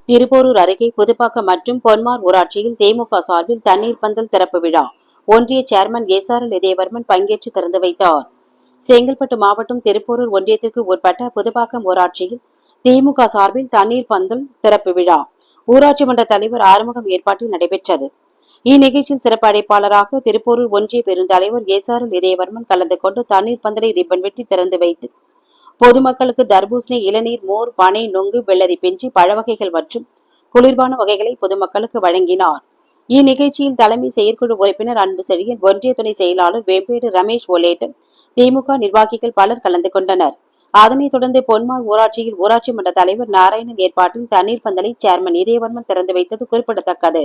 திருப்போரூர் அருகே புதுப்பாக்கம் மற்றும் பொன்மார் ஊராட்சியில் திமுக சார்பில் தண்ணீர் பந்தல் திறப்பு விழா ஒன்றிய சேர்மன் எஸ்.ஆர்.எல். இதயவர்மன் பங்கேற்று திறந்து வைத்தார். செங்கல்பட்டு மாவட்டம் திருப்போரூர் ஒன்றியத்திற்கு உட்பட்ட புதுப்பாக்கம் ஊராட்சியில் திமுக சார்பில் தண்ணீர் பந்தல் திறப்பு விழா ஊராட்சி மன்ற தலைவர் ஆறுமுகம் ஏற்பாட்டில் நடைபெற்றது. இந்நிகழ்ச்சியில் சிறப்பு அழைப்பாளராக திருப்போரூர் ஒன்றிய பெருந்தலைவர் எஸ்.ஆர்.எல். இதயவர்மன் கலந்து கொண்டு தண்ணீர் பந்தலை ரிப்பன் வெட்டி திறந்து வைத்து பொதுமக்களுக்கு தர்பூசணி, இளநீர், மோர், பனை, நொங்கு, வெள்ளரி பிஞ்சு, பழ வகைகள் மற்றும் குளிர்பான வகைகளை பொதுமக்களுக்கு வழங்கினார். இந்நிகழ்ச்சியில் தலைமை செயற்குழு உறுப்பினர் அன்பு செழியன், ஒன்றிய துணை செயலாளர் வேம்பேடு ரமேஷ் உள்ளிட்ட திமுக நிர்வாகிகள் பலர் கலந்து கொண்டனர். அதனைத் தொடர்ந்து பொன்மார் ஊராட்சியில் ஊராட்சி மன்ற தலைவர் நாராயணன் ஏற்பாட்டில் தண்ணீர் பந்தலை சேர்மன் இதயவர்மன் திறந்து வைத்தது குறிப்பிடத்தக்கது.